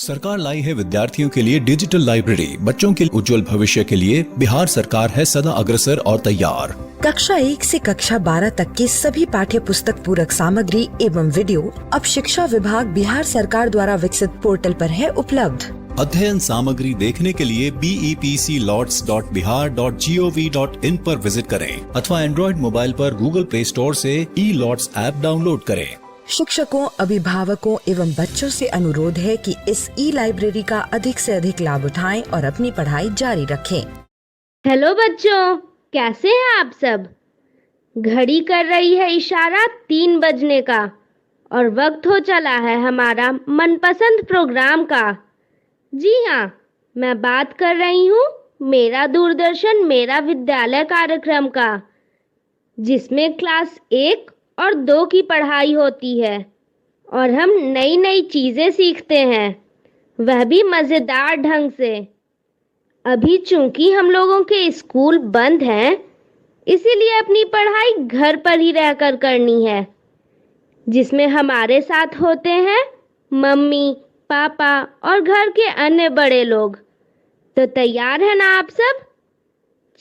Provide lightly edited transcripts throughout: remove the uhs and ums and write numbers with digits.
सरकार लाई है विद्यार्थियों के लिए डिजिटल लाइब्रेरी। बच्चों के उज्जवल भविष्य के लिए बिहार सरकार है सदा अग्रसर और तैयार। कक्षा 1 से कक्षा 12 तक के सभी पाठ्य पुस्तक पूरक सामग्री एवं वीडियो अब शिक्षा विभाग बिहार सरकार द्वारा विकसित पोर्टल पर है उपलब्ध। अध्ययन सामग्री देखने के लिए BEPCLots.bihar.gov.in पर विजिट करें अथवा एंड्रॉइड मोबाइल पर गूगल प्ले स्टोर से E-Lots ऐप डाउनलोड करें। शिक्षकों, अभिभावकों एवं बच्चों से अनुरोध है कि इस लाइब्रेरी का अधिक से अधिक लाभ उठाएं और अपनी पढ़ाई जारी रखें। हेलो बच्चों, कैसे हैं आप सब? घड़ी कर रही है इशारा 3 बजने का और वक्त हो चला है हमारा मनपसंद प्रोग्राम का। जी हाँ, मैं बात कर रही हूँ मेरा दूरदर्शन मेरा विद्यालय कार्यक्रम का, जिसमें क्लास 1 और 2 की पढ़ाई होती है और हम नई नई चीज़ें सीखते हैं, वह भी मज़ेदार ढंग से। अभी चूंकि हम लोगों के स्कूल बंद हैं, इसीलिए अपनी पढ़ाई घर पर ही रहकर करनी है, जिसमें हमारे साथ होते हैं मम्मी, पापा और घर के अन्य बड़े लोग। तो तैयार है ना आप सब?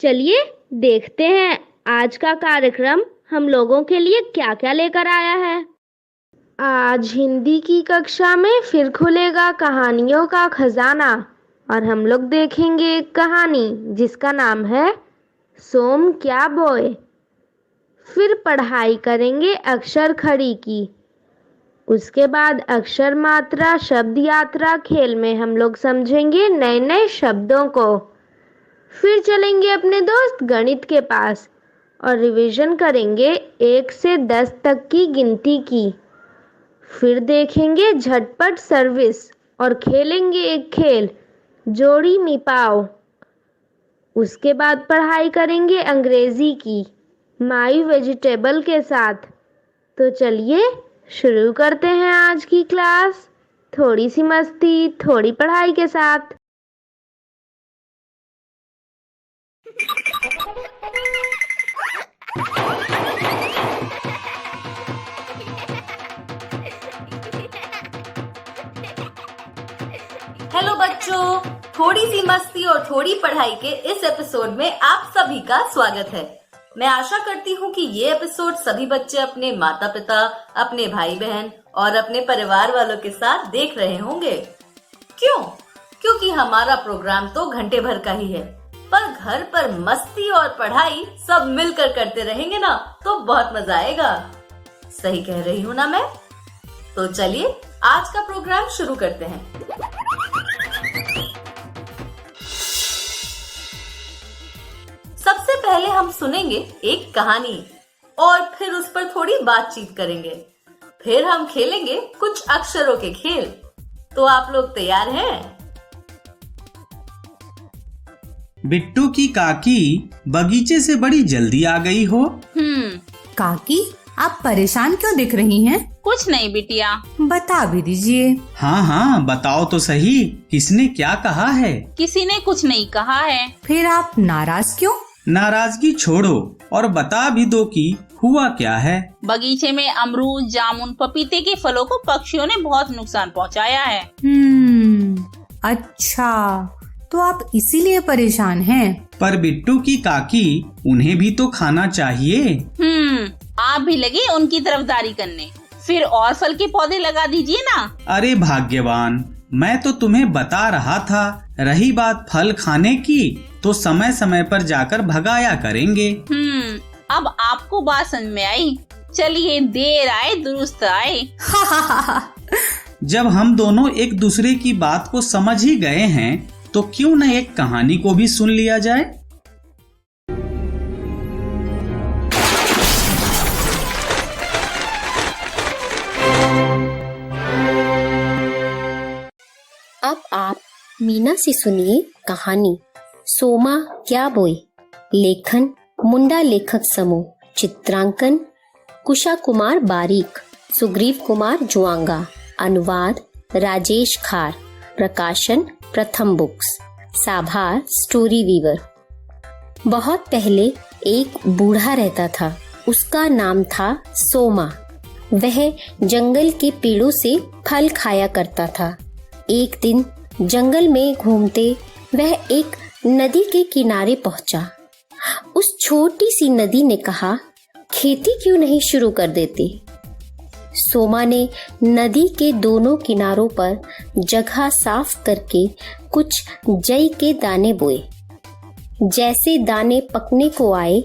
चलिए देखते हैं आज का कार्यक्रम हम लोगों के लिए क्या क्या लेकर आया है। आज हिंदी की कक्षा में फिर खुलेगा कहानियों का खजाना और हम लोग देखेंगे एक कहानी जिसका नाम है सोम क्या बोए। फिर पढ़ाई करेंगे अक्षर खड़ी की। उसके बाद अक्षर मात्रा शब्द यात्रा खेल में हम लोग समझेंगे नए नए शब्दों को। फिर चलेंगे अपने दोस्त गणित के पास और रिवीजन करेंगे 1 से 10 तक की गिनती की। फिर देखेंगे झटपट सर्विस और खेलेंगे एक खेल जोड़ी मिपाओ। उसके बाद पढ़ाई करेंगे अंग्रेजी की माई वेजिटेबल के साथ। तो चलिए शुरू करते हैं आज की क्लास, थोड़ी सी मस्ती थोड़ी पढ़ाई के साथ। हेलो बच्चों, थोड़ी सी मस्ती और थोड़ी पढ़ाई के इस एपिसोड में आप सभी का स्वागत है। मैं आशा करती हूँ कि ये एपिसोड सभी बच्चे अपने माता पिता, अपने भाई बहन और अपने परिवार वालों के साथ देख रहे होंगे। क्यों? क्योंकि हमारा प्रोग्राम तो घंटे भर का ही है, पर घर पर मस्ती और पढ़ाई सब मिलकर करते रहेंगे ना तो बहुत मजा आएगा। सही कह रही हूँ ना मैं? तो चलिए आज का प्रोग्राम शुरू करते हैं। सबसे पहले हम सुनेंगे एक कहानी और फिर उस पर थोड़ी बातचीत करेंगे। फिर हम खेलेंगे कुछ अक्षरों के खेल। तो आप लोग तैयार हैं? बिट्टू की काकी बगीचे से बड़ी जल्दी आ गई हो। काकी, आप परेशान क्यों दिख रही हैं? कुछ नहीं बिटिया। बता भी दीजिए। हाँ बताओ तो सही, किसने क्या कहा है? किसी ने कुछ नहीं कहा है। फिर आप नाराज क्यों? नाराजगी छोड़ो और बता भी दो कि हुआ क्या है। बगीचे में अमरूद, जामुन, पपीते के फलों को पक्षियों ने बहुत नुकसान पहुंचाया है। अच्छा, तो आप इसीलिए परेशान हैं। पर बिट्टू की काकी, उन्हें भी तो खाना चाहिए। आप भी लगे उनकी तरफदारी करने। फिर और फल के पौधे लगा दीजिए ना। अरे भाग्यवान, मैं तो तुम्हें बता रहा था। रही बात फल खाने की, तो समय समय पर जाकर भगाया करेंगे। अब आपको बात समझ में आई। चलिए, देर आए दुरुस्त आए। जब हम दोनों एक दूसरे की बात को समझ ही गए हैं, तो क्यों न एक कहानी को भी सुन लिया जाए। अब आप मीना से सुनिए कहानी सोमा क्या बोए। लेखन मुंडा लेखक समूह। चित्रांकन कुशा कुमार बारीक, सुग्रीव कुमार जुआंगा। अनुवाद राजेश खार। प्रकाशन प्रथम बुक्स। साभार स्टोरी वीवर। बहुत पहले एक बूढ़ा रहता था। उसका नाम था सोमा। वह जंगल के पेड़ों से फल खाया करता था। एक दिन जंगल में घूमते वह एक नदी के किनारे पहुंचा। उस छोटी सी नदी ने कहा, खेती क्यों नहीं शुरू कर देते। सोमा ने नदी के दोनों किनारों पर जगह साफ करके कुछ जई के दाने बोए। जैसे दाने पकने को आए,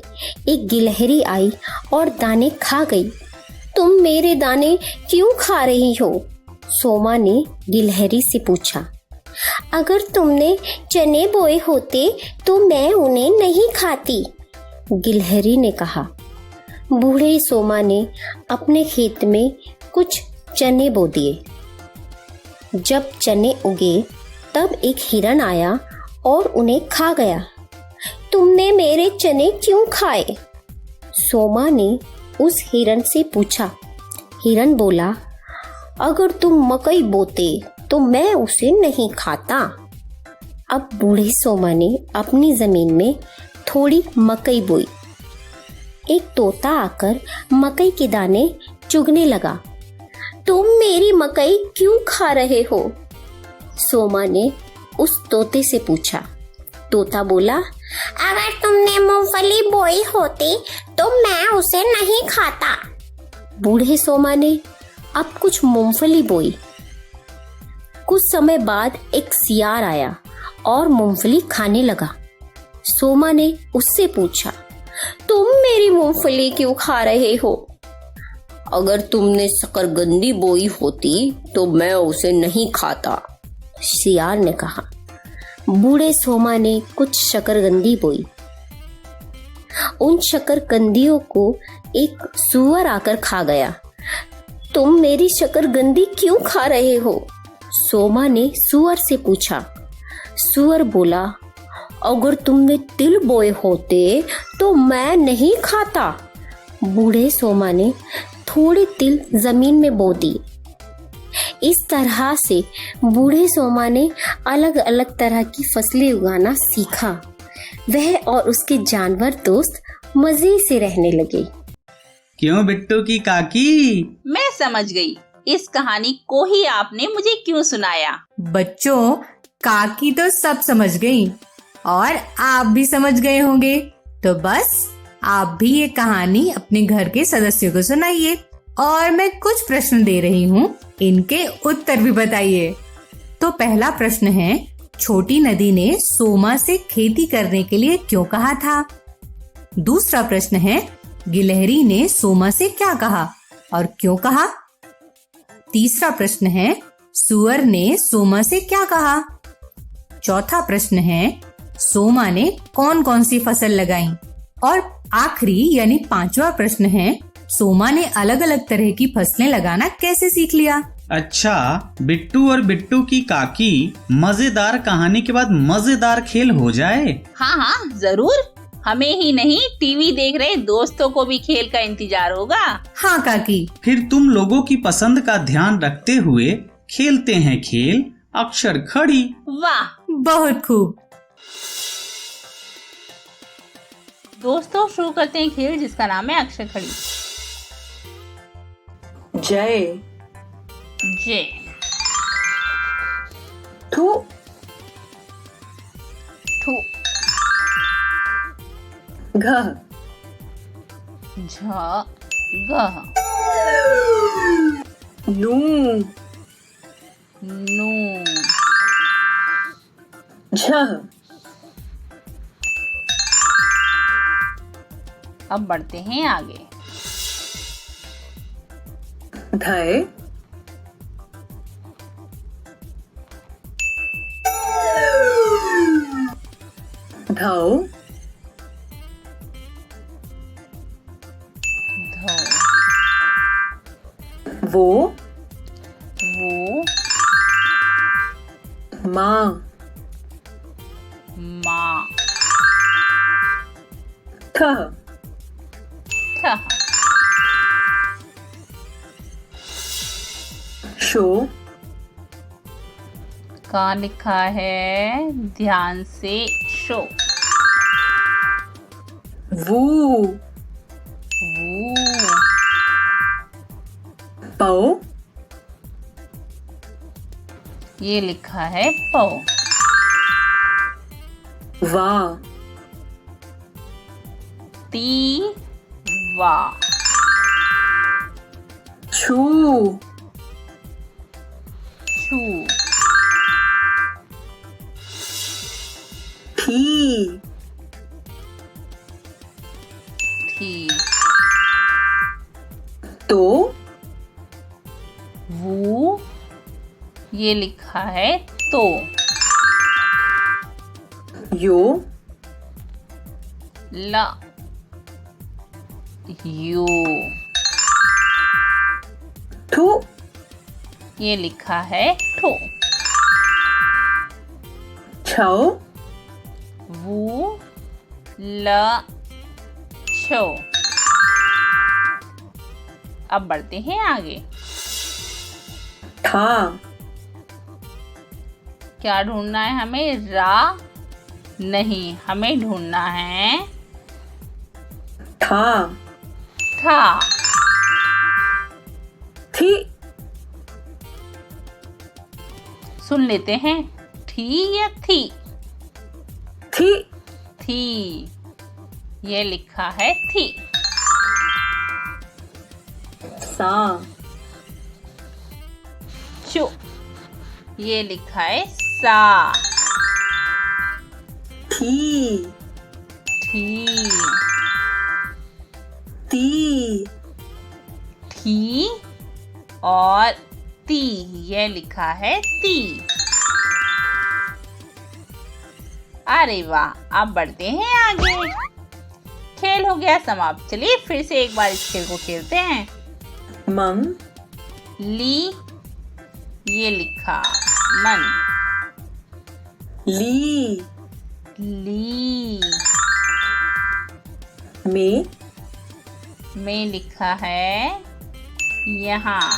एक गिलहरी आई और दाने खा गई। तुम मेरे दाने क्यों खा रही हो? सोमा ने गिलहरी से पूछा। अगर तुमने चने बोए होते तो मैं उन्हें नहीं खाती, गिलहरी ने कहा। बूढ़े सोमा ने अपने खेत में कुछ चने बो दिए। जब चने उगे तब एक हिरण आया और उन्हें खा गया। तुमने मेरे चने क्यों खाए? सोमा ने उस हिरण से पूछा। हिरण बोला, अगर तुम मकई बोते तो मैं उसे नहीं खाता। अब बूढ़े सोमा ने अपनी जमीन में थोड़ी मकई बोई। एक तोता आकर मकई के दाने चुगने लगा। तुम मेरी मकई क्यों खा रहे हो? सोमा ने उस तोते से पूछा। तोता बोला, अगर तुमने मूंगफली बोई होती तो मैं उसे नहीं खाता। बूढ़े सोमा ने अब कुछ मूंगफली बोई। कुछ समय बाद एक सियार आया और मूंगफली खाने लगा। सोमा ने उससे पूछा, तुम मेरी मूंगफली क्यों खा रहे हो? अगर तुमने शकरकंदी बोई होती तो मैं उसे नहीं खाता, सियार ने कहा। बूढ़े सोमा ने कुछ शकरकंदी बोई। उन शकरकंदियों को एक सूअर आकर खा गया। तुम मेरी शकरकंदी क्यों खा रहे हो? सोमा ने सूअर से पूछा। सूअर बोला, अगर तुमने तिल बोए होते तो मैं नहीं खाता। बूढ़े सोमा ने थोड़े तिल जमीन में बो दिए। इस तरह से बूढ़े सोमा ने अलग अलग तरह की फसलें उगाना सीखा। वह और उसके जानवर दोस्त मजे से रहने लगे। क्यों बिट्टू की काकी? मैं समझ गई इस कहानी को ही आपने मुझे क्यों सुनाया। बच्चों, काकी तो सब समझ गई और आप भी समझ गए होंगे। तो बस आप भी ये कहानी अपने घर के सदस्यों को सुनाइए और मैं कुछ प्रश्न दे रही हूँ, इनके उत्तर भी बताइए। तो पहला प्रश्न है, छोटी नदी ने सोमा से खेती करने के लिए क्यों कहा था? दूसरा प्रश्न है, गिलहरी ने सोमा से क्या कहा और क्यों कहा? तीसरा प्रश्न है, सूअर ने सोमा से क्या कहा? चौथा प्रश्न है, सोमा ने कौन कौन सी फसल लगाई? और आखिरी यानी पांचवा प्रश्न है, सोमा ने अलग अलग तरह की फसलें लगाना कैसे सीख लिया? अच्छा, बिट्टू और बिट्टू की काकी, मजेदार कहानी के बाद मजेदार खेल हो जाए। हाँ हाँ जरूर, हमें ही नहीं टीवी देख रहे दोस्तों को भी खेल का इंतजार होगा। हाँ काकी। फिर तुम लोगों की पसंद का ध्यान रखते हुए खेलते हैं खेल अक्षर खड़ी। वाह, बहुत खूब। दोस्तों शुरू करते हैं खेल जिसका नाम है अक्षर खड़ी। जय, जे, थू, ठू, घ, झ, ग, नू, नू, झ। अब बढ़ते हैं आगे। धय, धौ, धो, वो, वो, माँ, माँ, थ, ठ, शो, कहाँ लिखा है ध्यान से, शो, वू, वू, पौ, ये लिखा है पौ। वा। ती वा। छू। छू। थी। थी। तो। वू। ये लिखा है तो। यो। ला। यू। थू। ये लिखा है ठो। छो। वू। ल। छो। अब बढ़ते हैं आगे। था। क्या ढूंढना है हमें? रा नहीं, हमें ढूंढना है था। था। थी। सुन लेते हैं, थी या थी? थी। थी। ये लिखा है थी। सा। चो। ये लिखा है सा। थी। थी। ती। थी और ती। ये लिखा है ती। अरे वाह, अब बढ़ते हैं आगे। खेल हो गया समाप्त। चलिए फिर से एक बार इस खेल को खेलते हैं। मंग। ली। ये लिखा मन। ली। ली। में लिखा है यहाँ।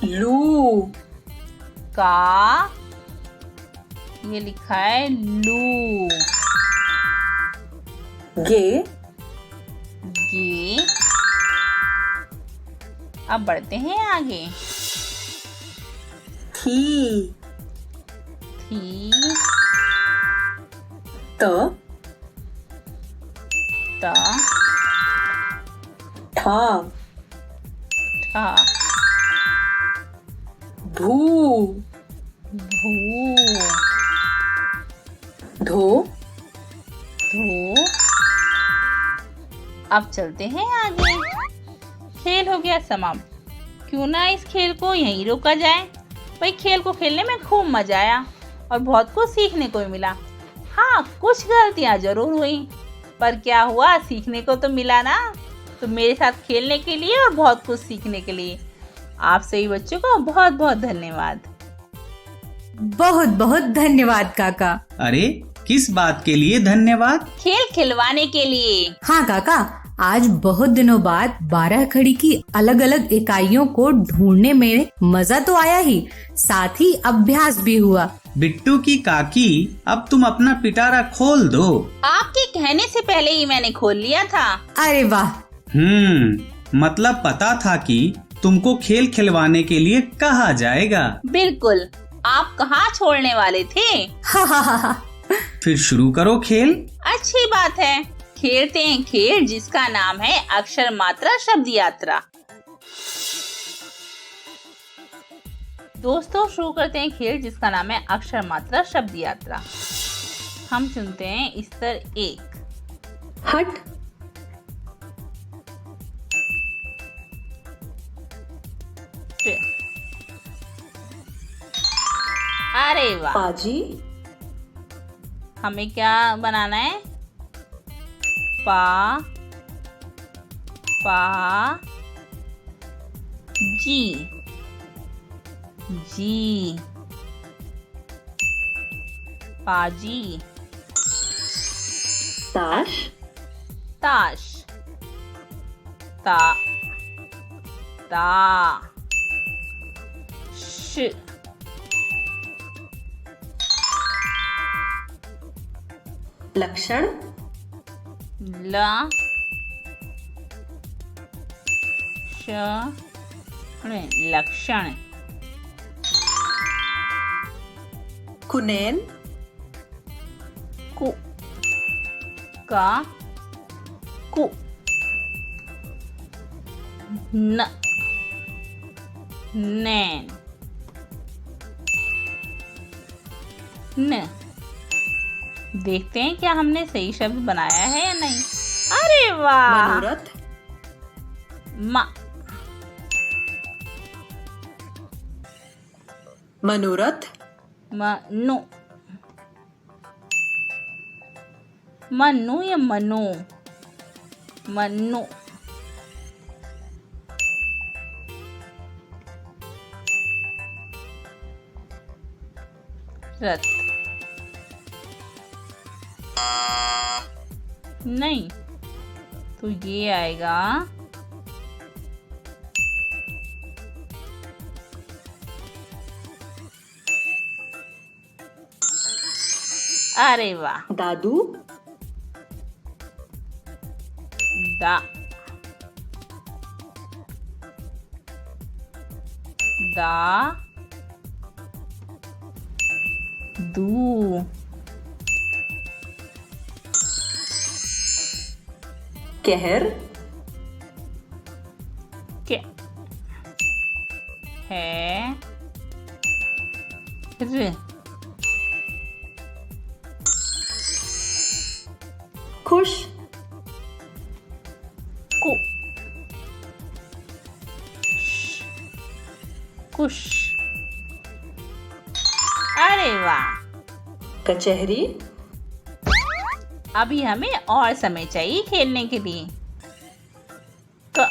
लू। का। ये लिखा है लू। गे। गे। अब बढ़ते हैं आगे। थी। थी। त। ता। था। था। भू। भू। धो। धो। अब चलते हैं आगे। खेल हो गया समाप्त। क्यों ना इस खेल को यहीं रोका जाए। भाई खेल को खेलने में खूब मजा आया और बहुत कुछ सीखने को भी मिला। हाँ, कुछ गलतियां जरूर हुई, पर क्या हुआ, सीखने को तो मिला ना। तो मेरे साथ खेलने के लिए और बहुत कुछ सीखने के लिए आप सभी बच्चों को बहुत बहुत धन्यवाद। बहुत बहुत धन्यवाद काका। अरे किस बात के लिए धन्यवाद? खेल खिलवाने के लिए। हाँ काका, आज बहुत दिनों बाद 12 खड़ी की अलग अलग इकाइयों को ढूंढने में मजा तो आया ही, साथ ही अभ्यास भी हुआ। बिट्टू की काकी, अब तुम अपना पिटारा खोल दो। आपके कहने से पहले ही मैंने खोल लिया था। अरे वाह। मतलब पता था कि तुमको खेल खिलवाने के लिए कहा जाएगा। बिल्कुल, आप कहाँ छोड़ने वाले थे? हा हा हा हा। फिर शुरू करो खेल। अच्छी बात है, खेलते हैं खेल जिसका नाम है अक्षर मात्रा शब्द यात्रा। दोस्तों, शुरू करते हैं खेल जिसका नाम है अक्षर मात्रा शब्द यात्रा। हम चुनते हैं स्तर 1। हट। अरे वाह, पाजी। हमें क्या बनाना है? पा, पा, जी, जी, पाजी। ताश। ताश, ता, ता, श, लक्षण। ला, श, लक्षण। कुनैन, कु का कु न नैन न। देखते हैं क्या हमने सही शब्द बनाया है या नहीं। अरे वाह। मनोरथ, मा मनोरथ, मनु मनु या मनु मनु। रथ नहीं तो ये आएगा अरे वाह। दादू, दा दा दू कहर, के है र खुश, कु कुश। अरे वाह। कचहरी, अभी हमें और समय चाहिए खेलने के लिए। क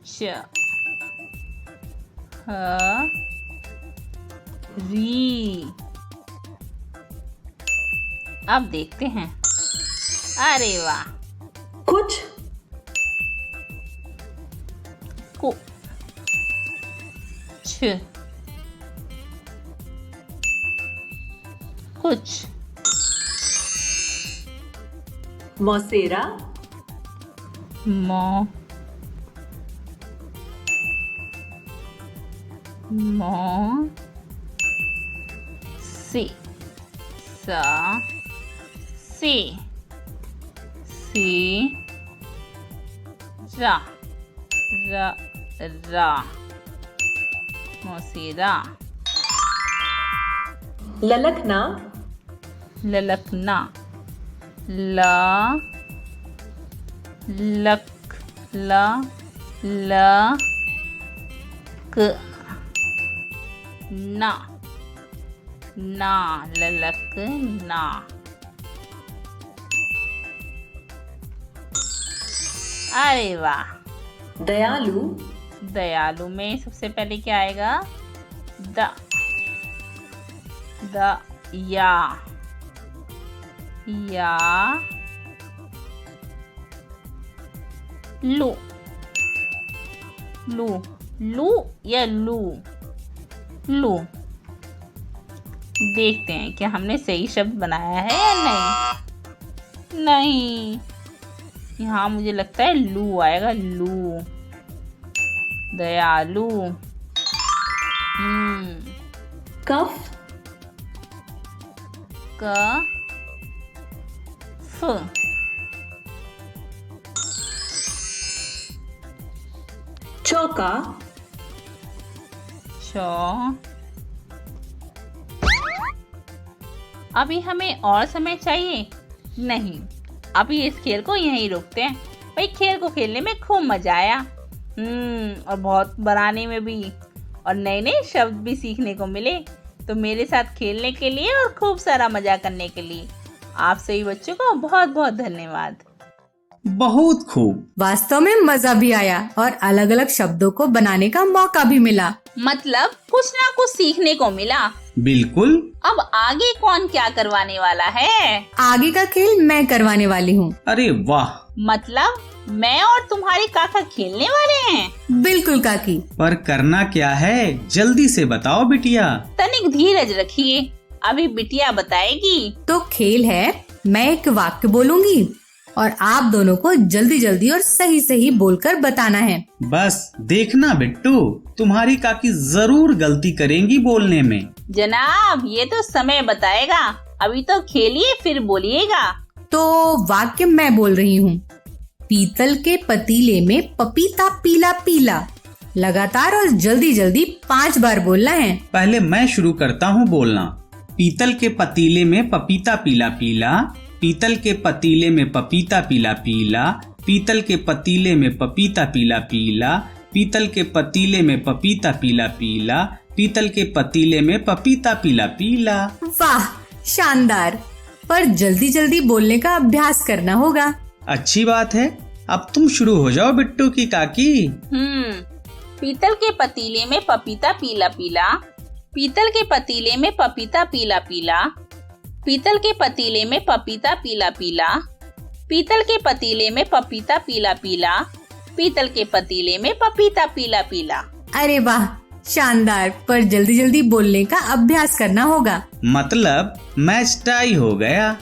च ह री। अब देखते हैं। अरे वाह। कुछ, कु छ कुछ। मौसेरा, मो मो सी सा सी सी रा रा रा मौसेरा। ललकना, ललकना ला लक ला ला क ना ना ललक ना। अरे वाह। दयालु, दयालु में सबसे पहले क्या आएगा? द द या लू लू लू या लू लू। देखते हैं क्या हमने सही शब्द बनाया है या नहीं। नहीं, यहाँ मुझे लगता है लू आएगा। लू दयालु। कफ, क फ चौका, चौ। अभी हमें और समय चाहिए? नहीं, अभी इस खेल को यहीं रोकते हैं। भाई खेल को खेलने में खूब मजा आया। और बहुत बनाने में भी, और नए नए शब्द भी सीखने को मिले। तो मेरे साथ खेलने के लिए और खूब सारा मजा करने के लिए आप सभी बच्चों को बहुत बहुत धन्यवाद। बहुत खूब। वास्तव में मजा भी आया और अलग अलग शब्दों को बनाने का मौका भी मिला। मतलब कुछ ना कुछ सीखने को मिला। बिल्कुल। अब आगे कौन क्या करवाने वाला है? आगे का खेल मैं करवाने वाली हूँ। अरे वाह। मतलब मैं और तुम्हारे काका खेलने वाले हैं? बिल्कुल काकी। पर करना क्या है, जल्दी से बताओ बिटिया। तनिक धीरज रखिए, अभी बिटिया बताएगी। तो खेल है, मैं एक वाक्य बोलूंगी, और आप दोनों को जल्दी जल्दी और सही सही बोलकर बताना है। बस देखना बिट्टू, तुम्हारी काकी जरूर गलती करेंगी बोलने में। जनाब ये तो समय बताएगा, अभी तो खेलिए फिर बोलिएगा। तो वाक्य मैं बोल रही हूँ। पीतल के पतीले में पपीता पीला पीला। लगातार और जल्दी जल्दी 5 बार बोलना है। पहले मैं शुरू करता हूँ बोलना। पीतल के पतीले में पपीता पीला पीला, पीतल के पतीले में पपीता पीला पीला, पीतल के पतीले में पपीता पीला पीला, पीतल के पतीले में पपीता पीला पीला, पीतल के पतीले में पपीता पीला पीला। वाह, शानदार। पर जल्दी जल्दी बोलने का अभ्यास करना होगा। अच्छी बात है, अब तुम शुरू हो जाओ बिट्टू की काकी। पीतल के पतीले में पपीता पीला पीला, पीतल के पतीले में पपीता पीला पीला, पीतल के पतीले में पपीता पीला पीला, पीतल के पतीले में पपीता पीला पीला, पीतल के पतीले में पपीता पीला पीला। अरे वाह, शानदार। पर जल्दी जल्दी बोलने का अभ्यास करना होगा। मतलब मैच टाई हो गया।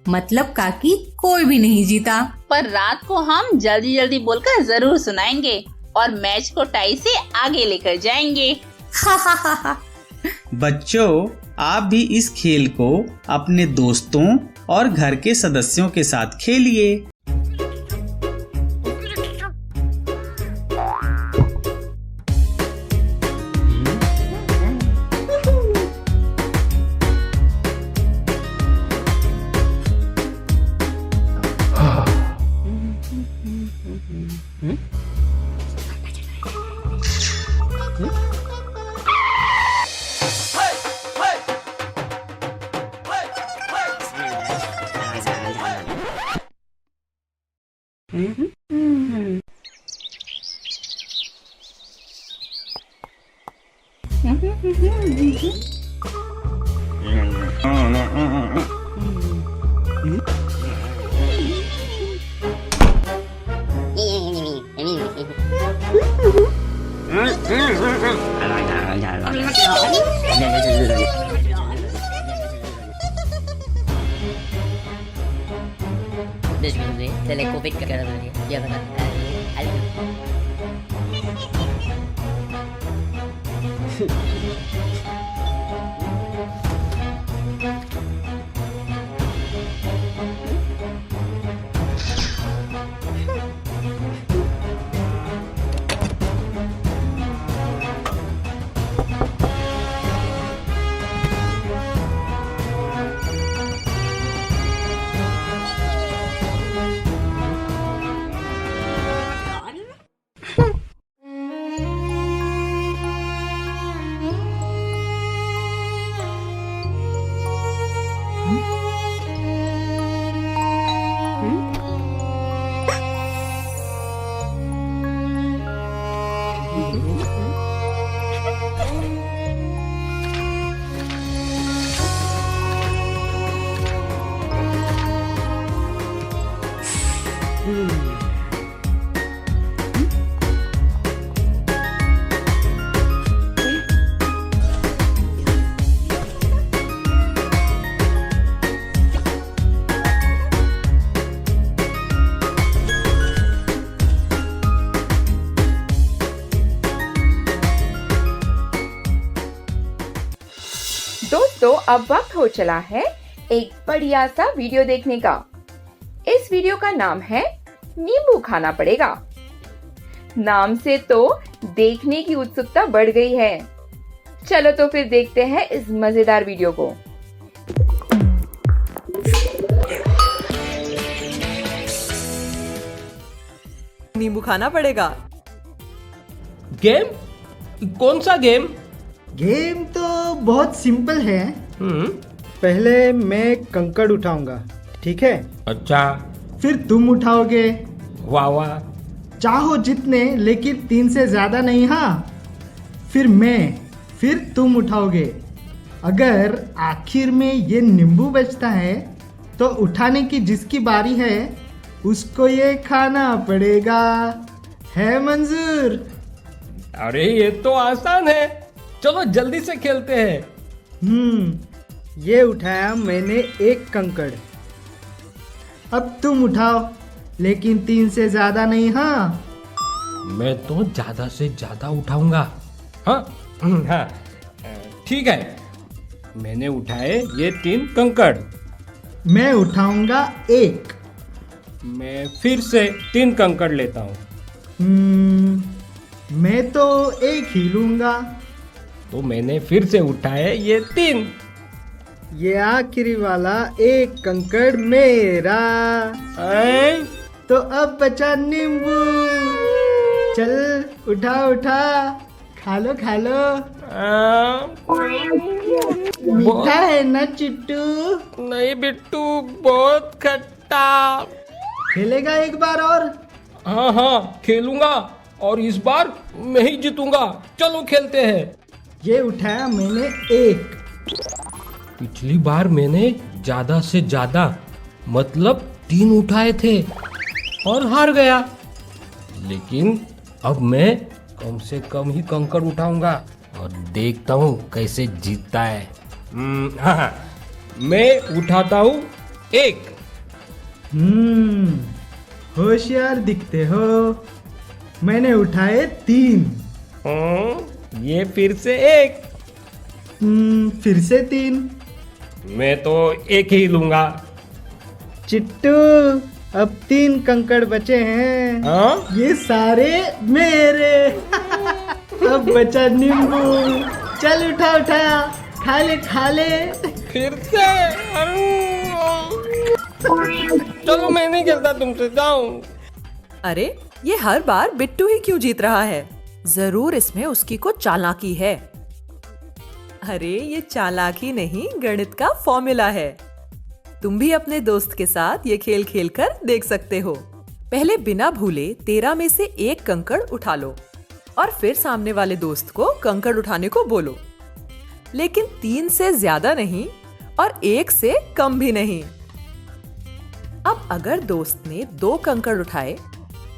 मतलब काकी कोई भी नहीं जीता। पर रात को हम जल्दी जल्दी बोलकर जरूर सुनाएंगे और मैच को टाई से आगे लेकर जाएंगे। बच्चों, आप भी इस खेल को अपने दोस्तों और घर के सदस्यों के साथ खेलिए। Telekovic ka na niya. Dia ka na. दोस्तों, अब वक्त हो चला है एक बढ़िया सा वीडियो देखने का। इस वीडियो का नाम है नींबू खाना पड़ेगा। नाम से तो देखने की उत्सुकता बढ़ गई है। चलो तो फिर देखते हैं इस मजेदार वीडियो को। नींबू खाना पड़ेगा। गेम? कौन सा गेम? गेम तो बहुत सिंपल है। पहले मैं कंकड़ उठाऊंगा, ठीक है? अच्छा। फिर तुम उठाओगे। वाह वाह। चाहो जितने, लेकिन 3 से ज्यादा नहीं। हाँ, फिर मैं, फिर तुम उठाओगे। अगर आखिर में ये नींबू बचता है तो उठाने की जिसकी बारी है उसको ये खाना पड़ेगा। है मंजूर? अरे ये तो आसान है, चलो जल्दी से खेलते हैं। ये उठाया मैंने एक कंकड़। अब तुम उठाओ, लेकिन 3 से ज्यादा नहीं। हाँ, मैं तो ज्यादा से ज्यादा उठाऊंगा। हाँ हाँ, ठीक है। मैंने उठाए ये 3 कंकड़। मैं उठाऊंगा 1। मैं फिर से 3 कंकड़ लेता हूँ। मैं तो 1 ही लूंगा। तो मैंने फिर से उठाए ये 3। ये आखिरी वाला 1 कंकड़ मेरा। तो अब बचा नींबू। चल उठा उठा, खा लो खा लो। मीठा है ना चिट्टू? नहीं बिट्टू, बहुत खट्टा। खेलेगा एक बार और? हाँ हाँ, खेलूंगा और इस बार मैं ही जीतूंगा। चलो खेलते हैं। ये उठाया मैंने 1। पिछली बार मैंने ज्यादा से ज्यादा मतलब 3 उठाए थे और हार गया। लेकिन अब मैं कम से कम ही कंकड़ उठाऊंगा और देखता हूँ कैसे जीतता है। हाँ, मैं उठाता हूँ 1। होशियार दिखते हो। मैंने उठाए 3। ये फिर से 1। फिर से 3। मैं तो 1 ही लूंगा। चिट्टू, अब 3 कंकड़ बचे हैं। हाँ? ये सारे मेरे। अब बचा नींबू। चल उठा उठा, खा ले खा ले। फिर से? चलो मैं नहीं खेलता तुमसे, जाओ। अरे ये हर बार बिट्टू ही क्यों जीत रहा है? जरूर इसमें उसकी को चालाकी है। अरे ये चालाकी नहीं, गणित का फॉर्मूला है। तुम भी अपने दोस्त के साथ ये खेल खेल कर देख सकते हो। पहले बिना भूले 13 में से 1 कंकड़ उठा लो और फिर सामने वाले दोस्त को कंकड़ उठाने को बोलो, लेकिन 3 से ज्यादा नहीं और 1 से कम भी नहीं। अब अगर दोस्त ने 2 कंकड़ उठाए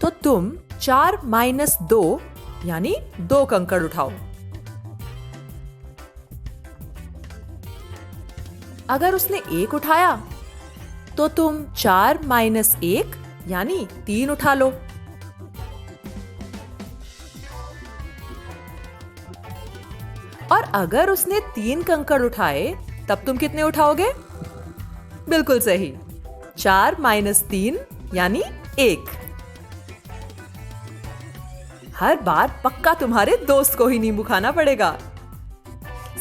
तो तुम 4 - 2 यानी 2 कंकड़ उठाओ। अगर उसने 1 उठाया तो तुम 4 - 1 यानी 3 उठा लो। और अगर उसने 3 कंकड़ उठाए तब तुम कितने उठाओगे? बिल्कुल सही, 4 - 3 यानी 1। हर बार पक्का तुम्हारे दोस्त को ही नींबू खाना पड़ेगा।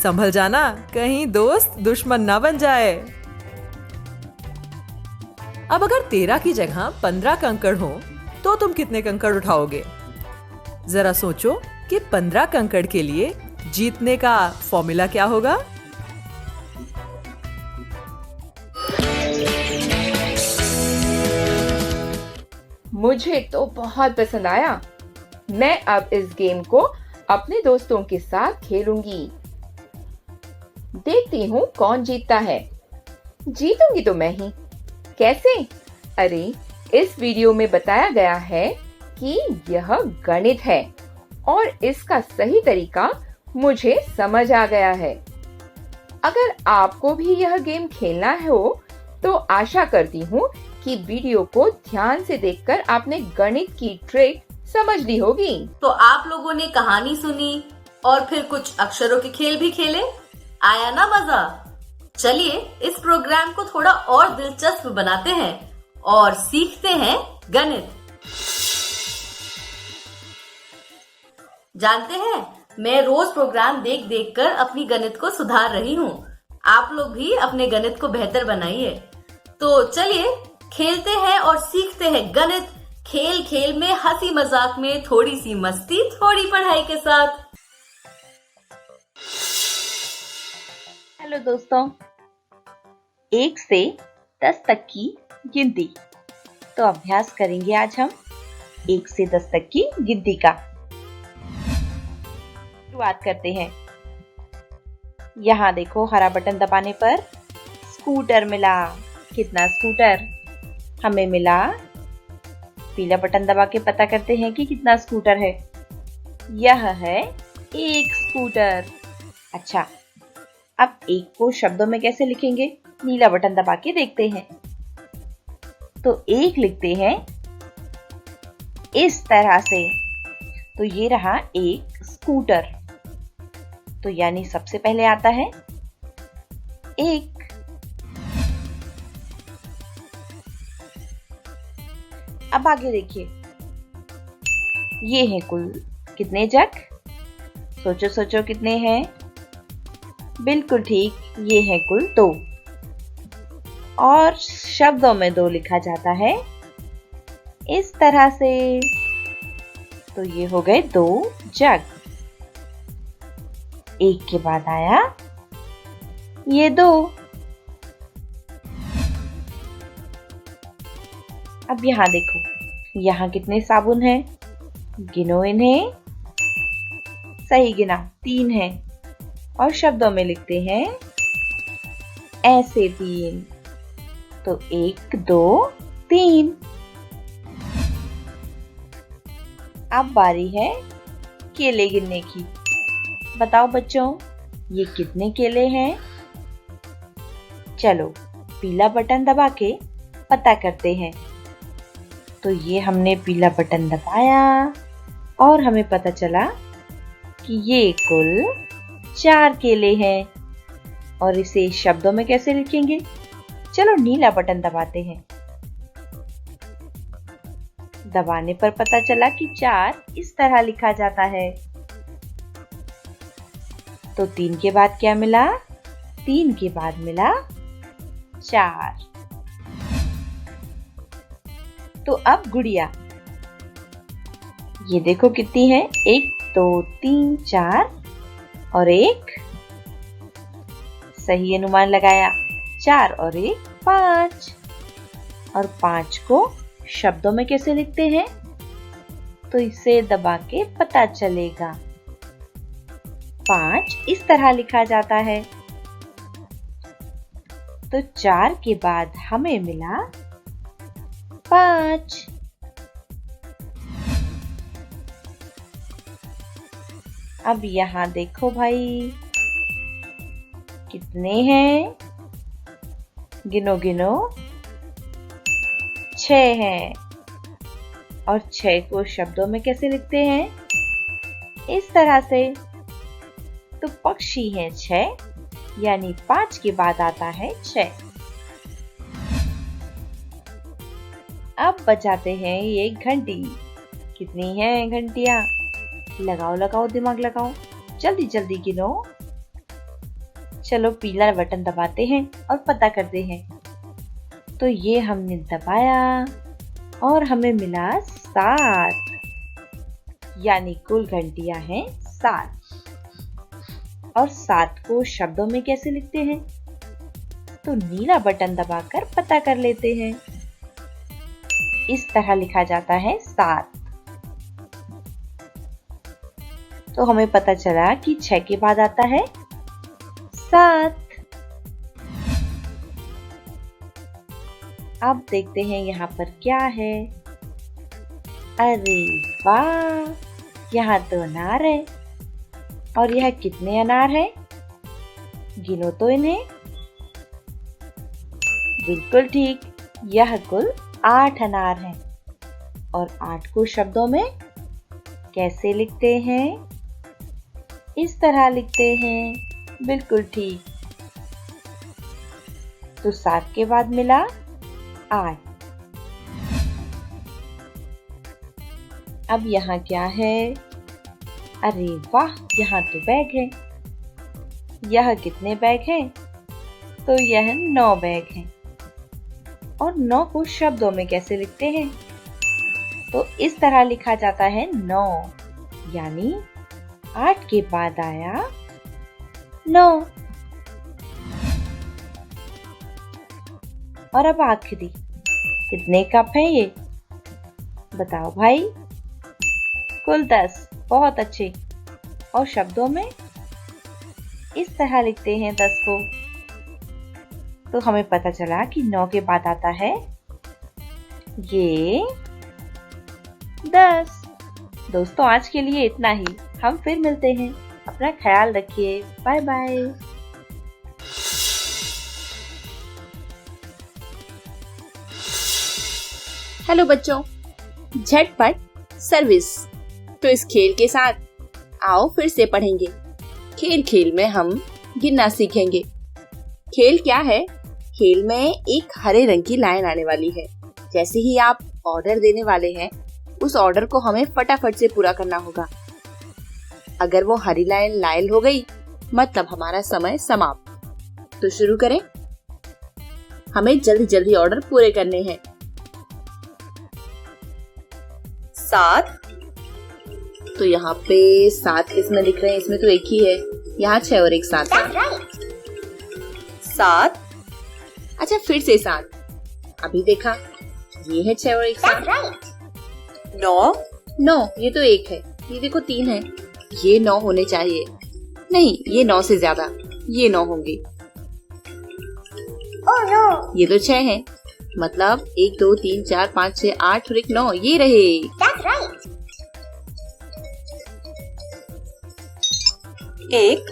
संभल जाना, कहीं दोस्त दुश्मन ना बन जाए। अब अगर 13 की जगह 15 कंकड़ हो तो तुम कितने कंकड़ उठाओगे? जरा सोचो कि 15 कंकड़ के लिए जीतने का फॉर्मूला क्या होगा? मुझे तो बहुत पसंद आया। मैं अब इस गेम को अपने दोस्तों के साथ खेलूंगी। देखती हूँ कौन जीतता है। जीतूंगी तो मैं ही। कैसे? अरे इस वीडियो में बताया गया है कि यह गणित है और इसका सही तरीका मुझे समझ आ गया है। अगर आपको भी यह गेम खेलना हो तो आशा करती हूँ कि वीडियो को ध्यान से देखकर आपने गणित की ट्रिक समझ ली होगी। तो आप लोगों ने कहानी सुनी और फिर कुछ अक्षरों के खेल भी खेले। आया ना मजा? चलिए इस प्रोग्राम को थोड़ा और दिलचस्प बनाते हैं और सीखते हैं गणित। जानते हैं, मैं रोज प्रोग्राम देख देख कर अपनी गणित को सुधार रही हूँ। आप लोग भी अपने गणित को बेहतर बनाइए। तो चलिए खेलते हैं और सीखते हैं गणित। खेल खेल में, हंसी मजाक में, थोड़ी सी मस्ती, थोड़ी पढ़ाई के साथ। हेलो दोस्तों, 1 से 10 तक की गिनती। तो अभ्यास करेंगे आज हम 1 से 10 तक की गिनती का। शुरुआत करते हैं। यहाँ देखो, हरा बटन दबाने पर स्कूटर मिला। कितना स्कूटर? हमें मिला। पीला बटन दबा के पता करते हैं कि कितना स्कूटर है। यह है 1 स्कूटर। अच्छा, अब 1 को शब्दों में कैसे लिखेंगे? नीला बटन दबा के देखते हैं। तो 1 लिखते हैं इस तरह से। तो ये रहा एक स्कूटर। तो यानी सबसे पहले आता है 1। अब आगे देखिए, ये हैं कुल कितने जग? सोचो सोचो कितने हैं? बिल्कुल ठीक, ये हैं कुल 2। और शब्दों में 2 लिखा जाता है इस तरह से। तो ये हो गए 2 जग। 1 के बाद आया ये 2। अब यहां देखो, यहां कितने साबुन हैं? गिनो इन्हें। सही गिना, 3 हैं। और शब्दों में लिखते हैं ऐसे 3। तो 1 2 3। अब बारी है केले गिनने की। बताओ बच्चों, ये कितने केले हैं? चलो पीला बटन दबा के पता करते हैं। तो ये हमने पीला बटन दबाया और हमें पता चला कि ये कुल 4 केले हैं। और इसे शब्दों में कैसे लिखेंगे? चलो नीला बटन दबाते हैं। दबाने पर पता चला कि 4 इस तरह लिखा जाता है। तो 3 के बाद क्या मिला? 3 के बाद मिला 4। तो अब गुड़िया, ये देखो कितनी है? 1 2 3 4 और 1। सही अनुमान लगाया। 4 और 1 5। और 5 को शब्दों में कैसे लिखते हैं? तो इसे दबा के पता चलेगा। 5 इस तरह लिखा जाता है। तो 4 के बाद हमें मिला 5। अब यहां देखो भाई, कितने हैं? गिनो गिनो। 6 हैं। और 6 को शब्दों में कैसे लिखते हैं? इस तरह से। तो पक्षी हैं 6, यानी 5 के बाद आता है 6। अब बजाते हैं ये घंटी। कितनी हैं घंटियां? लगाओ लगाओ दिमाग लगाओ, जल्दी जल्दी गिनो। चलो पीला बटन दबाते हैं और पता करते हैं। तो ये हमने दबाया और हमें मिला 7, यानी कुल घंटियां हैं 7। और 7 को शब्दों में कैसे लिखते हैं? तो नीला बटन दबाकर पता कर लेते हैं। इस तरह लिखा जाता है 7। तो हमें पता चला कि 6 के बाद आता है 7। अब देखते हैं यहाँ पर क्या है। अरे वाह, यहाँ तो अनार है। और यह कितने अनार हैं? गिनो तो इन्हें। बिल्कुल ठीक, यह कुल 8 अनार हैं। और 8 को शब्दों में कैसे लिखते हैं? इस तरह लिखते हैं। बिल्कुल ठीक। तो 7 के बाद मिला 8। अब यहाँ क्या है? अरे वाह, यहाँ तो बैग है। यह कितने बैग हैं? तो यह 9 बैग हैं। और 9 को शब्दों में कैसे लिखते हैं? तो इस तरह लिखा जाता है 9, यानी 8 के बाद आया 9। और अब आखिरी, कितने कप हैं ये? बताओ भाई। कुल 10। बहुत अच्छे। और शब्दों में इस तरह लिखते हैं 10 को। तो हमें पता चला कि 9 के बाद आता है ये 10। दोस्तों आज के लिए इतना ही। हम फिर मिलते हैं। अपना ख्याल रखिए। Bye bye. हेलो बच्चों, झटपट सर्विस। तो इस खेल के साथ आओ फिर से पढ़ेंगे। खेल खेल में हम गिनना सीखेंगे। खेल क्या है? खेल में एक हरे रंग की लाइन आने वाली है। जैसे ही आप ऑर्डर देने वाले हैं, उस ऑर्डर को हमें फटाफट से पूरा करना होगा। अगर वो हरी लाइन लाल हो गई, मतलब हमारा समय समाप्त। तो शुरू करें। हमें जल्दी जल्दी ऑर्डर पूरे करने हैं। 7। तो यहाँ पे 7 किसमें लिख रहे हैं? इसमें तो एक ही है। यहाँ 6 और एक 7 है। 7। अच्छा, फिर से 7। अभी देखा, ये है 6 और एक 7। 9। ये तो एक है। ये देखो 3 है। ये 9 होने चाहिए। नहीं, ये 9 से ज्यादा। ये 9 होंगे। ये तो 6 है। मतलब 1 2 3 4 5 6 8 और एक 9, ये रहे। 1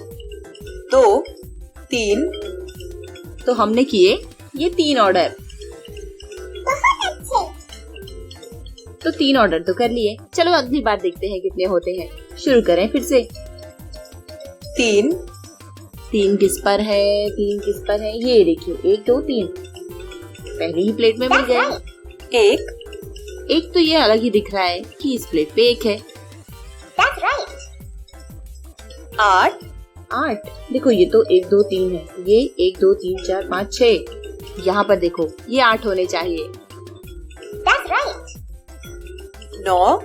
2 3। तो हमने किए ये 3 ऑर्डर। तो 3 ऑर्डर तो कर लिए। चलो अगली बार देखते हैं कितने होते हैं। शुरू करें फिर से। 3 किस पर है? 3 किस पर है? ये देखिए, 1 2 3 पहली ही प्लेट में मिल गए। एक तो ये अलग ही दिख रहा है कि इस प्लेट पे 1 है। 8 देखो, ये तो 1 2 3 है। ये 1 2 3 4 5 6। यहाँ पर देखो, ये 8 होने चाहिए। 9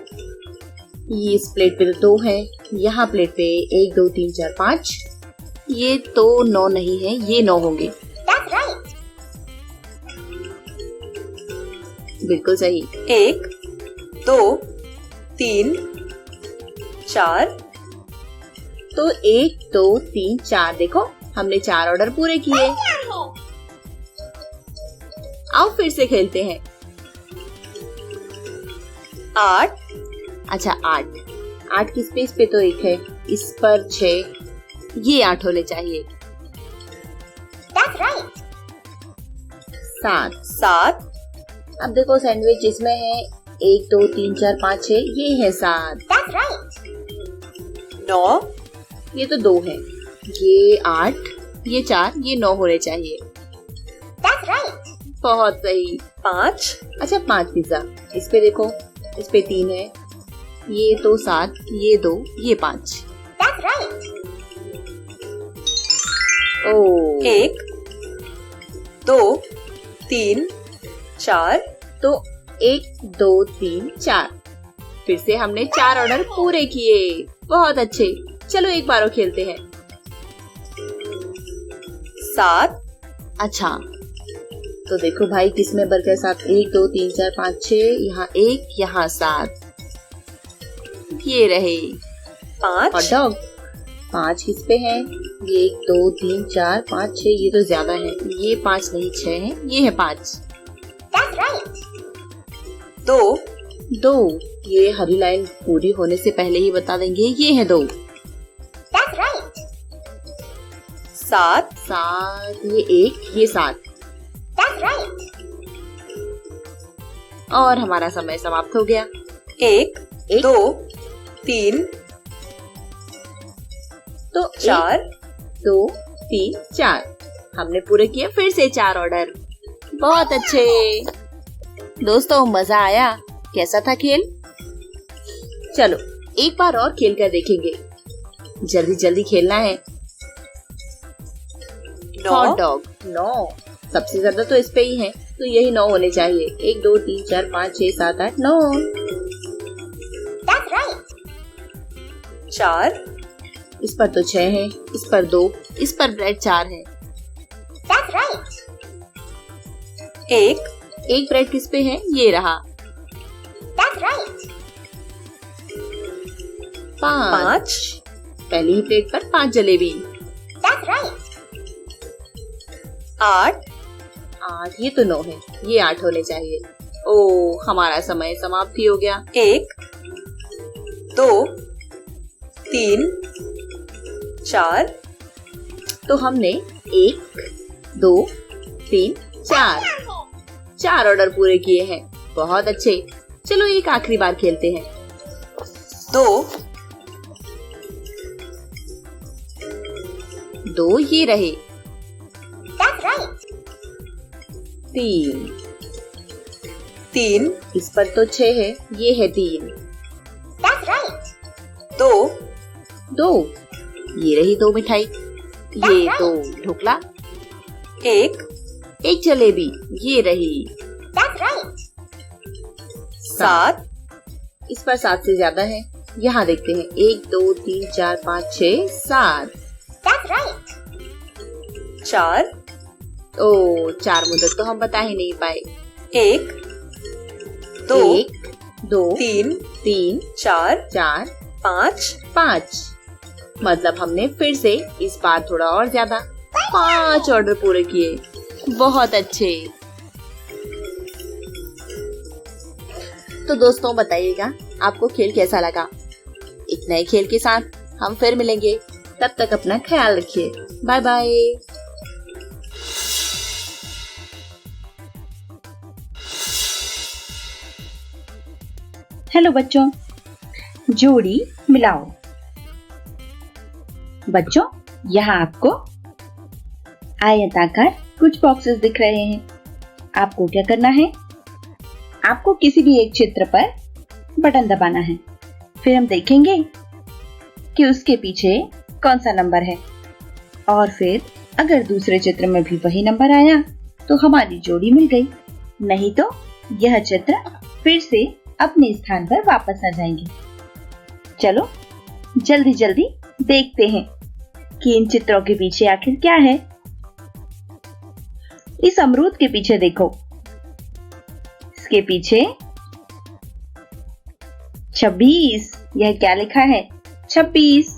ये इस प्लेट पे तो 2 है। यहाँ प्लेट पे 1 2 3 4 5। ये तो 9 नहीं है, ये 9 होंगे। बिल्कुल सही। 1 2 3 4। तो 1 2 3 4 देखो, हमने 4 ऑर्डर पूरे किए। आओ फिर से खेलते हैं। 8। अच्छा, 8 की स्पेस पे तो 1 है। इस पर 6, ये 8 होने चाहिए। 7। अब देखो, सैंडविच इसमें है। 1 2 3 4 5 6, ये है 7। 9 ये तो 2 है। ये 8, ये 4, ये 9 होने चाहिए। बहुत सही। 5। अच्छा, 5 पिज्जा। इस पे देखो, इस पे 3 है। ये तो 7, ये 2, ये 5। 1 2 3 4। तो 1 2 3 4। फिर से हमने 4 ऑर्डर पूरे किए। बहुत अच्छे। चलो एक बार और खेलते हैं। 7। अच्छा, तो देखो भाई, किसमें बर्गर 7? 1 2 3 4 5 6। यहाँ 1, यहाँ 7, ये रहे। 5 हॉट डॉग। 5 किस पे है? ये 1 2 3 4 5 6। ये तो ज्यादा है। ये 5 नहीं, 6 है। ये है 5। 2 ये हरी लाइन पूरी होने से पहले ही बता देंगे। ये है 2। 7 ये 1, ये 7। और हमारा समय समाप्त हो गया। 1 2 3। तो 4 2 3 4 हमने पूरे किए फिर से 4 ऑर्डर। बहुत अच्छे दोस्तों, मजा आया? कैसा था खेल? चलो एक बार और खेल कर देखेंगे। जल्दी जल्दी खेलना है। हॉट डॉग 9 सबसे ज्यादा तो इस पे ही है, तो यही 9 होने चाहिए। 1 2 3 4 5 6 7 8 9। 4 इस पर तो 6 है, इस पर 2, इस पर ब्रेड 4 है। एक ब्रेड किस पे है? ये रहा। 5 पहली ही प्लेट पर 5 जलेबी। 8 ये तो 9 है, ये 8 होने चाहिए। ओ हमारा समय समाप्त ही हो गया। 1 2 3 4 तो हमने 1 2 3 4 ऑर्डर पूरे किए हैं। बहुत अच्छे। चलो एक आखिरी बार खेलते हैं। 2 ये रहे। That's right. 3 इस पर तो 6 है, ये है 3। That's right. 2 ये रही 2 मिठाई, ये 2 ढोकला। 1 जलेबी, ये रही। That's right. 7 इस पर 7 से ज्यादा है, यहाँ देखते हैं। 1 2 3 4 5 6 7। That's right. 4 4 मुद्दत तो हम बता ही नहीं पाए। 1 2 3 4 5 मतलब हमने फिर से इस बार थोड़ा और ज्यादा 5 ऑर्डर पूरे किए। बहुत अच्छे। तो दोस्तों बताइएगा आपको खेल कैसा लगा। एक नए खेल के साथ हम फिर मिलेंगे, तब तक अपना ख्याल रखिए। Bye bye. हेलो बच्चों, जोड़ी मिलाओ। बच्चों यहाँ आपको आयताकार कुछ बॉक्सेस दिख रहे हैं। आपको क्या करना है, आपको किसी भी एक चित्र पर बटन दबाना है। फिर हम देखेंगे कि उसके पीछे कौन सा नंबर है, और फिर अगर दूसरे चित्र में भी वही नंबर आया तो हमारी जोड़ी मिल गई, नहीं तो यह चित्र फिर से अपने स्थान पर वापस आ जाएंगे। चलो जल्दी जल्दी देखते हैं कि इन चित्रों के पीछे आखिर क्या है। इस अमरूद के पीछे देखो, इसके पीछे 26, यह क्या लिखा है? 26।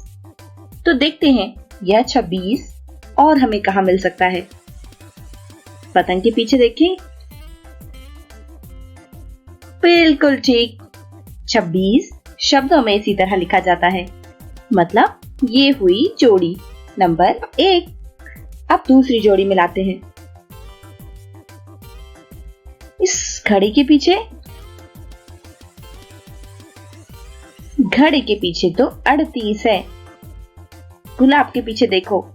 तो देखते हैं यह 26 और हमें कहाँ मिल सकता है। पतंग के पीछे देखें, बिल्कुल ठीक, 26 शब्दों में इसी तरह लिखा जाता है, मतलब ये हुई जोड़ी नंबर 1। अब दूसरी जोड़ी मिलाते हैं। इस घड़ी के पीछे, घड़ी के पीछे तो 38 है। गुलाब के पीछे देखो,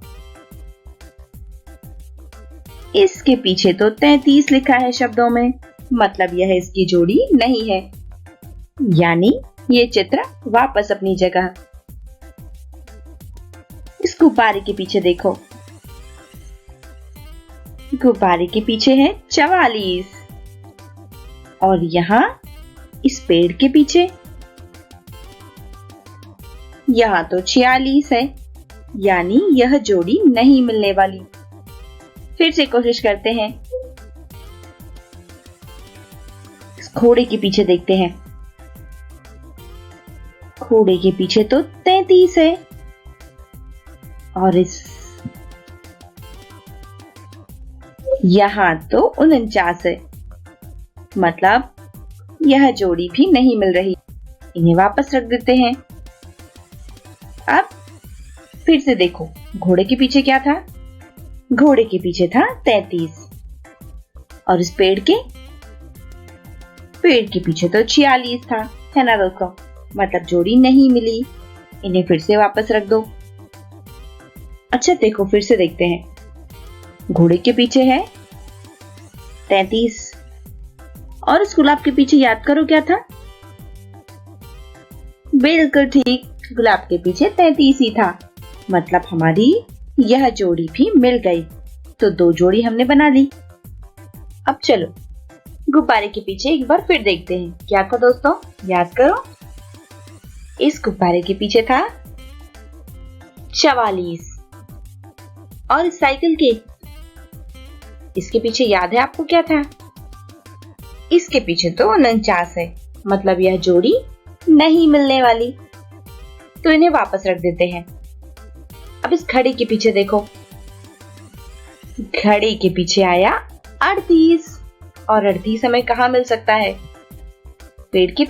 इसके पीछे तो 33 लिखा है शब्दों में, मतलब यह इसकी जोड़ी नहीं है, यानी ये चित्र वापस अपनी जगह। इस गुब्बारे के पीछे देखो, गुब्बारे के पीछे है 44, और यहाँ इस पेड़ के पीछे यहाँ तो 46 है, यानी यह जोड़ी नहीं मिलने वाली। फिर से कोशिश करते हैं। इस घोड़े के पीछे देखते हैं, घोड़े के पीछे तो 33 है, और इस यहाँ तो 49 है, मतलब यह जोड़ी भी नहीं मिल रही। इन्हें वापस रख देते हैं। अब फिर से देखो, घोड़े के पीछे क्या था? घोड़े के पीछे था 33, और इस पेड़ के पीछे तो 46 था, है ना दोस्तों? मतलब जोड़ी नहीं मिली। इन्हें फिर से वापस रख दो। अच्छा देखो, फिर से देखते हैं। घोड़े के पीछे है 33, और इस गुलाब के पीछे याद करो क्या था? बिल्कुल ठीक, गुलाब के पीछे 33 ही था, मतलब हमारी यह जोड़ी भी मिल गई। तो 2 जोड़ी हमने बना ली। अब चलो गुब्बारे के पीछे एक बार फिर देखते हैं। क्या था दोस्तों, याद करो। इस गुब्बारे के पीछे था 44, और इस साइकिल के इसके पीछे याद है आपको क्या था? इसके पीछे तो 49 है, मतलब यह जोड़ी नहीं मिलने वाली। तो इन्हें वापस रख देते हैं। अब इस घड़ी के पीछे देखो, घड़ी के पीछे आया 38, और 38 हमें कहाँ मिल सकता है? पेड़ के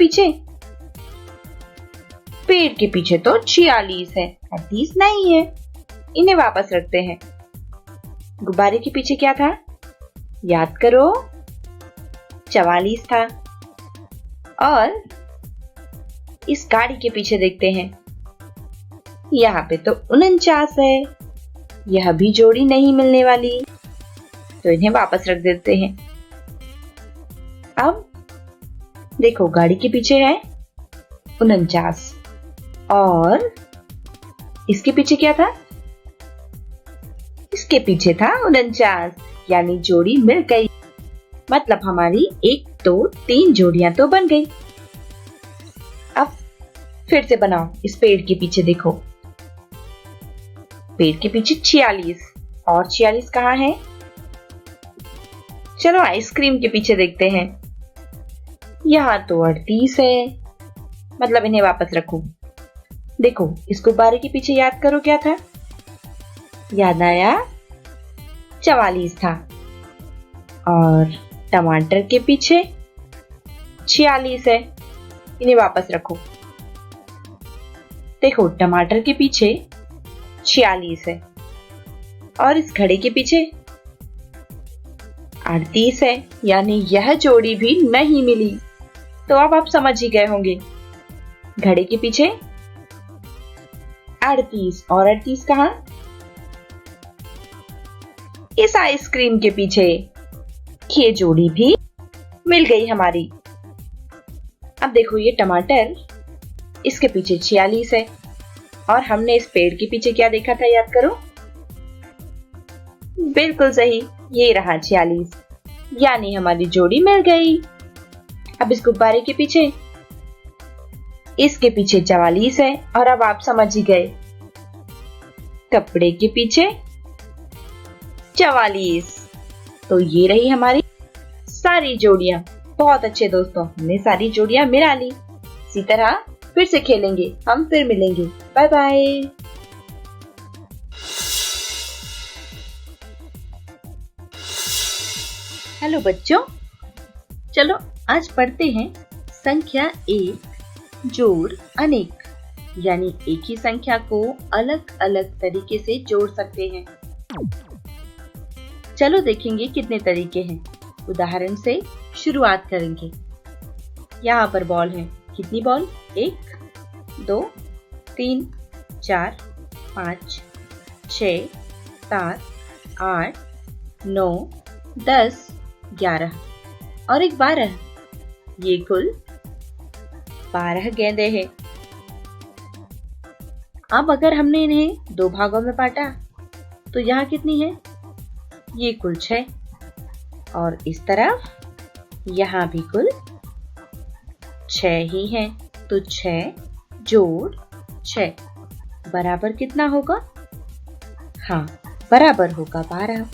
पीछे तो 46 है, 38 नहीं है। इन्हें वापस रखते हैं। गुब्बारे के पीछे क्या था? याद करो, 44 था, और इस गाड़ी के पीछे देखते हैं, यहाँ पे तो 49 है। यह भी जोड़ी नहीं मिलने वाली, तो इन्हें वापस रख देते हैं। अब देखो, गाड़ी के पीछे है 49 और इसके पीछे क्या था? इसके पीछे था 49, यानी जोड़ी मिल गई। मतलब हमारी 1 2 3 जोड़ियां तो बन गई। अब फिर से बनाओ। इस पेड़ के पीछे देखो, पेड़ के पीछे 46 और 46 कहाँ है? चलो आइसक्रीम के पीछे देखते हैं। यहाँ तो 38 है, मतलब इन्हें वापस रखो। देखो, इस गुब्बारे के पीछे याद करो क्या था? याद आया 44 था। और टमाटर के पीछे 46 है, इन्हें वापस रखो। देखो, टमाटर के पीछे 46 है और इस घड़े के पीछे 38 है, यानी यह जोड़ी भी नहीं मिली। तो अब आप समझ ही गए होंगे, घड़े के पीछे 38 और 38 कहां? इस आइसक्रीम के पीछे। ये जोड़ी भी मिल गई हमारी। अब देखो, ये टमाटर, इसके पीछे 46 है और हमने इस पेड़ के पीछे क्या देखा था, याद करो? बिल्कुल सही, ये रहा 46, यानी हमारी जोड़ी मिल गई। अब इस गुब्बारे के पीछे, इसके पीछे 44 है और अब आप समझ ही गए, कपड़े के पीछे 44। तो ये रही हमारी सारी जोड़ियां। बहुत अच्छे दोस्तों, हमने सारी जोड़ियां मिला ली। इसी तरह फिर से खेलेंगे, हम फिर मिलेंगे। Bye bye. हेलो बच्चों, चलो आज पढ़ते हैं संख्या 1 जोड़ अनेक, यानी एक ही संख्या को अलग अलग तरीके से जोड़ सकते हैं। चलो देखेंगे कितने तरीके हैं। उदाहरण से शुरुआत करेंगे। यहाँ पर बॉल है। कितनी बॉल? 1 2 3 4 5 6 7 8 9 10 11 और एक 12। ये कुल 12 गेंदें हैं। अब अगर हमने इन्हें 2 भागों में बांटा तो यहाँ कितनी है? ये कुल 6 और इस तरफ यहाँ भी कुल 6 ही हैं। तो 6 जोड़ 6 बराबर कितना होगा? हाँ, बराबर होगा 12।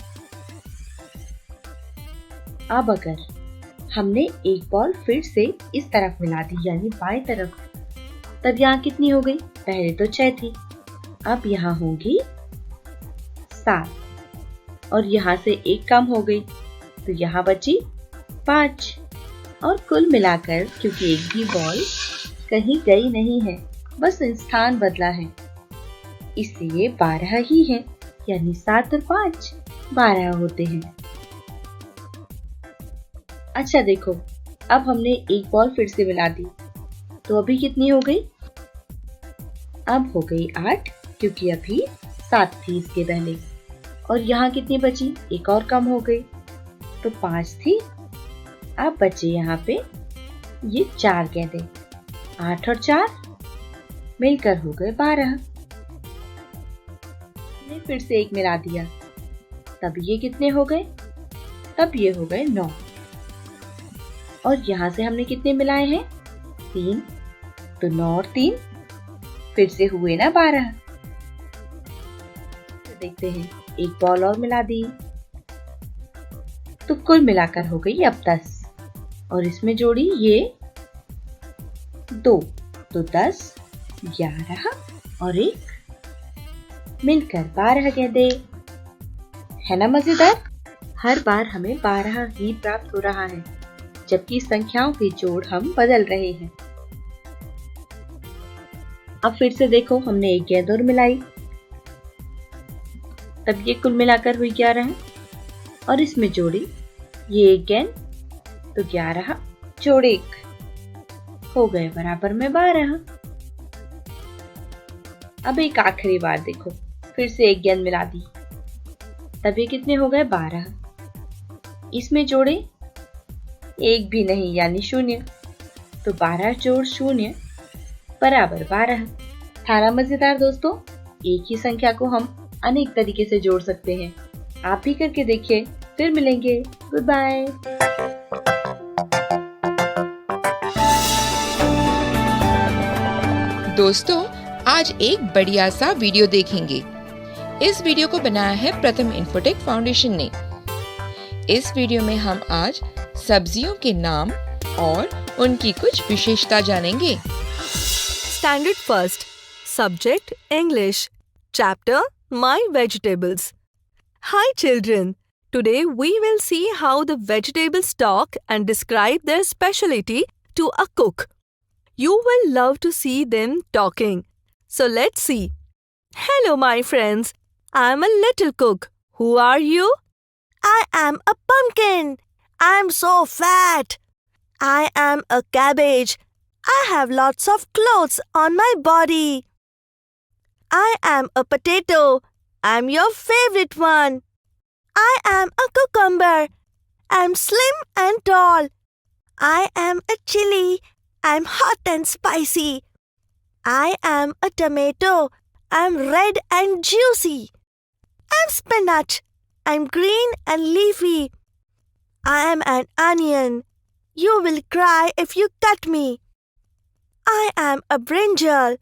अब अगर हमने एक बॉल फिर से इस तरफ मिला दी, यानी बाएं तरफ, तब यहाँ कितनी हो गई? पहले तो 6 थी, अब यहाँ होगी 7 और यहाँ से एक कम हो गई, तो यहाँ बची 5 और कुल मिलाकर, क्योंकि एक भी बॉल कहीं गई नहीं है, बस स्थान बदला है, इसलिए 12 ही है, यानी 7 और 5 12 होते हैं। अच्छा देखो, अब हमने एक बॉल फिर से मिला दी, तो अभी कितनी हो गई? अब हो गई 8, क्योंकि अभी 7 थी इसके पहले, और यहाँ कितनी बची? एक और कम हो गई, तो 5 थी। अब बचे यहाँ पे ये 4 गेंदें, 8 और 4 मिलकर हो गए 12। हमने फिर से एक मिला दिया, तब ये कितने हो गए? तब ये हो गए 9 और यहाँ से हमने कितने मिलाए हैं? 3, तो 9 और 3 फिर से हुए ना 12। तो देखते हैं, एक बॉल और मिला दी, तो कुल मिलाकर हो गई अब 10 और इसमें जोड़ी ये 2, तो 10, 11 और 1 मिलकर 12 गेंदें। है ना मजेदार? हर बार हमें 12 ही प्राप्त हो रहा है, जबकि संख्याओं के जोड़ हम बदल रहे हैं। अब फिर से देखो, हमने एक गेंद और मिलाई, तब ये कुल मिलाकर हुई 11 और इसमें जोड़ी ये एक गेंद, तो 11 जोड़ 1 हो गए बराबर में 12। अब एक आखिरी बार देखो, फिर से एक गेंद मिला दी, तब ये कितने हो गए? 12। इसमें जोड़े एक भी नहीं यानी 0, तो 12 जोड़ 0 बराबर 12। था ना मजेदार दोस्तों? एक ही संख्या को हम अनेक तरीके से जोड़ सकते हैं। आप भी करके देखिए। फिर मिलेंगे। Goodbye. दोस्तों, आज एक बढ़िया सा वीडियो देखेंगे। इस वीडियो को बनाया है प्रथम इन्फोटेक फाउंडेशन ने। इस वीडियो में हम आज सब्जियों के नाम और उनकी कुछ विशेषता जानेंगे। Standard first. Subject English. Chapter My Vegetables. Hi children. Today we will see how the vegetables talk and describe their specialty to a cook. You will love to see them talking. So let's see. Hello my friends. I am a little cook. Who are you? I am a pumpkin. I am so fat. I am a cabbage. I have lots of clothes on my body. I am a potato. I am your favorite one. I am a cucumber. I am slim and tall. I am a chili. I am hot and spicy. I am a tomato. I am red and juicy. I am spinach. I am green and leafy. I am an onion. You will cry if you cut me. I am a brinjal.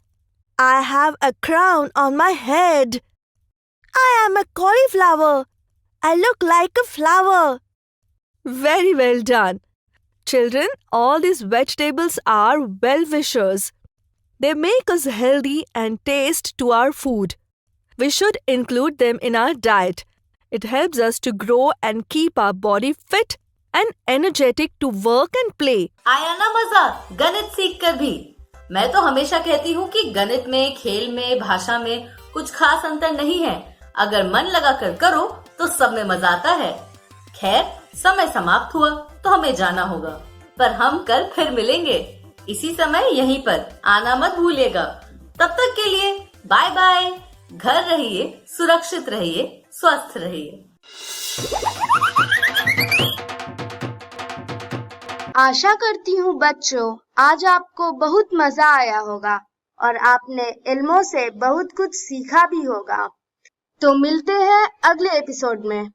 I have a crown on my head. I am a cauliflower. I look like a flower. Very well done. Children, all these vegetables are well-wishers. They make us healthy and taste to our food. We should include them in our diet. It helps us to grow and keep our body fit and energetic to work and play. आया ना मजा गणित सीख कर भी? मैं तो हमेशा कहती हूँ कि गणित में, खेल में, भाषा में कुछ खास अंतर नहीं है। अगर मन लगा कर करो तो सब में मजा आता है। खैर, समय समाप्त हुआ तो हमें जाना होगा, पर हम कल फिर मिलेंगे इसी समय यहीं पर। आना मत भूलिएगा। तब तक के लिए बाय बाय। घर रहिए, सुरक्षित रहिए, स्वस्थ रहिए। आशा करती हूँ बच्चों आज आपको बहुत मजा आया होगा और आपने इल्मों से बहुत कुछ सीखा भी होगा। तो मिलते हैं अगले एपिसोड में।